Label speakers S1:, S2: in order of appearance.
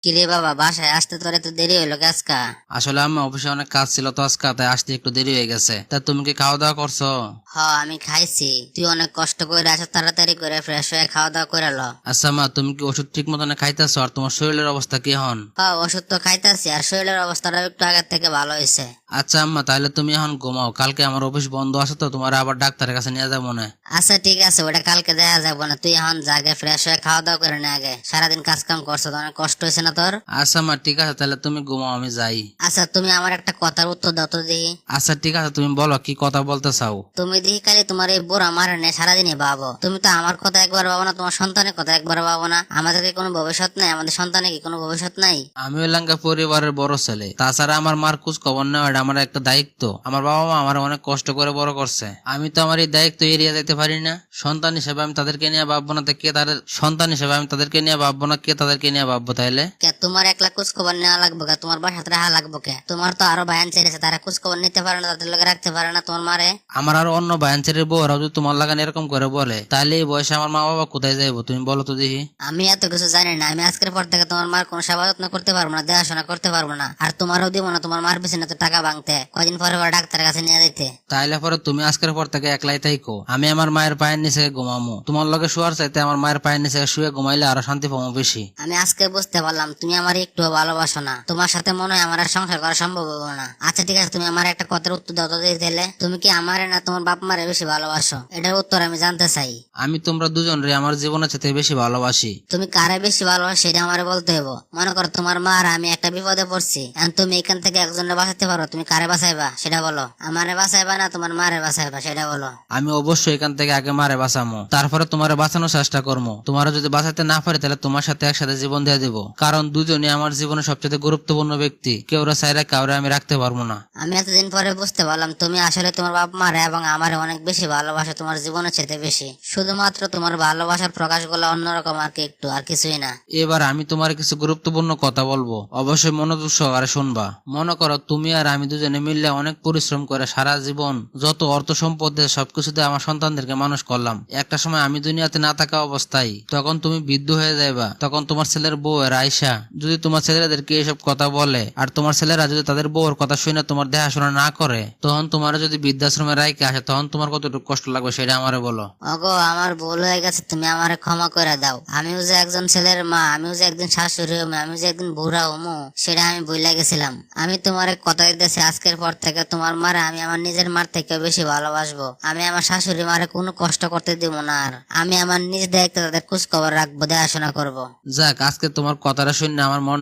S1: কিরে বাবা, বাসায় আসতে তোর এত দেরি হইলো আজকা?
S2: আসলে আম্মা অফিসে অনেক কাজ ছিল তো আজকে, তাই আসতে একটু দেরি হয়ে গেছে। তা তুমি কি খাওয়া দাওয়া করছো?
S1: হ, আমি খাইছি। তুই অনেক কষ্ট করে আসো, তাড়াতাড়ি করে ফ্রেশ হয়ে খাওয়া দাওয়া করে ল।
S2: আচ্ছা মা, তুমি কি ওষুধ ঠিক মতন খাইতেছো? আর তোমার শরীরের অবস্থা কি হন?
S1: হ, ওষুধ তো খাইতাছি, আর শরীরের অবস্থাটা একটু আগের থেকে ভালো হয়েছে।
S2: আচ্ছা আম্মা, তাহলে তুমি এখন ঘুমাও, কালকে আমার অফিস বন্ধ আছে তো তোমার আবার ডাক্তারের কাছে নিয়ে যাবো না।
S1: আচ্ছা ঠিক আছে, ওটা কালকে দেখা যাবো না। তুই এখন জাগে ফ্রেশ হয়ে খাওয়া দাওয়া করে নে আগে। সারাদিন কাজ কাম করছো তো, অনেক কষ্ট হয়েছে না তোর?
S2: আচ্ছা মা ঠিক আছে, তাহলে তুমি ঘুমাও, আমি যাই।
S1: আচ্ছা, তুমি আমার একটা কথার উত্তর দাও তো দেখি।
S2: আচ্ছা ঠিক আছে, তুমি বলো কি কথা বলতে চাও।
S1: তুমি দেখি খালি তোমার এই বুড়া মারে নেই, সারাদিনই ভাবো। তুমি তো আমার কথা একবার ভাবো না, তোমার সন্তানের কথা একবার ভাবো না। আমাদের কি কোনো ভবিষ্যৎ নাই? আমাদের সন্তানের কি কোনো ভবিষ্যৎ নাই?
S2: আমি হইলাম পরিবারের বড় ছেলে, তাছাড়া আমার মার খোঁজ খবর নেওয়া এটা আমার একটা দায়িত্ব। আমার বাবা মা আমার অনেক কষ্ট করে বড় করছে, আমি তো আমার এই দায়িত্ব এড়িয়ে যেতে পারি না। সন্তান হিসেবে আমি তাদেরকে নিয়ে ভাববো না, তো কে তাদের সন্তান হিসেবে আমি তাদেরকে নিয়ে ভাববো না, কে তাদেরকে নিয়ে ভাববো তাইলে?
S1: কে তোমার একলা খোঁজ খবর নেওয়া লাগবে কে? তোমার বাসাতে রাখা লাগবে কে? তোমার তো আরো ভাইয়ান ছেড়েছে, তারা খোঁজ খবর নিতে পারে না, তাদের লোকে রাখতে পারে না তোমার মারে?
S2: আমার আর অন্য বায়ানচারের বউরাও যদি তোমার লাগান এরকম করে বলে, তাহলে এই বয়সে আমার মা বাবা কোথায় যাইবো তুমি বলো তো দেখি।
S1: আমি এত কিছু জানি না। আমি আজকের পর থেকে তোমার মার কোনো সেবা যত্ন করতে পারবো না, দেখাশোনা করতে পারবো না। আর তোমারও দিব না তোমার মার পিছনে তো টাকা ভাঙতে, কয়দিন পরে পরে ডাক্তারের কাছে নিয়ে যেতে।
S2: তাইলে পরে তুমি আজকের পর থেকে একলাই থাইকো, আমি আমার মায়ের পায়ের নিচে ঘুমামো। তোমার লগে শোয়ার চাইতে আমার মায়ের পায়ের নিচে শুয়ে ঘুমাইলে আরো শান্তি পাবো বেশি।
S1: আমি আজকে বুঝতে পারলাম তুমি আমার একটু ভালোবাসো না। তোমার সাথে মনে হয় আমার আর সংসার করা সম্ভব হবে না। আচ্ছা ঠিক আছে, তুমি আমার একটা কথার উত্তর দাও তো দিলে। তুমি কি আমারে না তোমার বাপ মারে বেশি ভালোবাসো? এটার উত্তর আমি জানতে চাই।
S2: আমি তোমরা দুজনরে আমার জীবনের সাথে বেশি ভালোবাসি।
S1: তুমি কারে বেশি ভালোবাসো সেটা আমারে বলতে হবে। মনে করো তোমার মা আর আমি একটা বিপদে পড়ছি, এখন তুমি এখান থেকে একজনের বাঁচাতে পারো, তুমি কারে বাঁচাইবা সেটা বলো। আমারে বাঁচাইবা না তোমার মারে বাঁচাইবা সেটা বলো।
S2: আমি অবশ্যই এখান থেকে আগে মারে বাঁচামো, তারপরে তোমারে বাঁচানোর চেষ্টা করবো। তোমার যদি বাঁচাতে না পারি তাহলে তোমার সাথে একসাথে জীবন দিয়ে দিব, কারণ দুজনই আমার জীবনের সবচেয়ে গুরুত্বপূর্ণ ব্যক্তি। কেউরা চাইলে কাউরে আমি রাখতে পারবো না।
S1: আমি এতদিন পরে বুঝতে পারলাম তুমি আসলে তোমার বাপ মারে এবং আমারে অনেক বেশি ভালোবাসো, তোমার জীবনের চেয়ে বেশি। শুধুমাত্র তোমার ভালোবাসার প্রকাশ গুলো অন্যরকম, আর কি একটু, আর কিছুই না।
S2: এবার আমি তোমার কিছু গুরুত্বপূর্ণ কথা বলবো, অবশ্যই মনোযোগ সহকারে শুনবা। মনে করো তুমি আর আমি দুজনে মিললে অনেক পরিশ্রম করে সারা জীবন যত অর্থ সম্পদ দিয়ে সবকিছুতে আমার সন্তানদেরকে মানুষ করলাম। একটা সময় আমি দুনিয়াতে না থাকা অবস্থায় তখন তুমি বৃদ্ধ হয়ে যাইবা, তখন তোমার ছেলের বউ এর আয়সা যদি তোমার ছেলেদেরকে এসব কথা বলে, আর তোমার ছেলেরা যদি তাদের বউর কথা শুনে তোমার দেখাশোনা না করে, তখন তোমার যদি বৃদ্ধাশ্রমে রাইকে আসে, তখন তোমার কতটুকু কষ্ট লাগবে সেটা আমারে বলো।
S1: ওগো, আমার ভুল হয়ে গেছে, তুমি আমারে ক্ষমা করে দাও। আমিও যে একজন ছেলের মা, আমিও যে একদিন শাশুড়ি হমু, আমি যে একদিন বুড়া হমু, সেটা আমি ভুলে গেছিলাম। আমি তোমারে কথা দিতেছি, আজকের পর থেকে তোমার মারে আমি আমার নিজের মার থেকে বেশি ভালোবাসবো। আমি আমার শাশুড়ি মারে কোনো কষ্ট করতে দিব না, আর আমি আমার নিজ দায়িত্বে তাদের খোঁজ খবর রাখবো, দেখাশোনা করবো।
S2: যাক, আজকে তোমার কথাটা শুনে আমার মন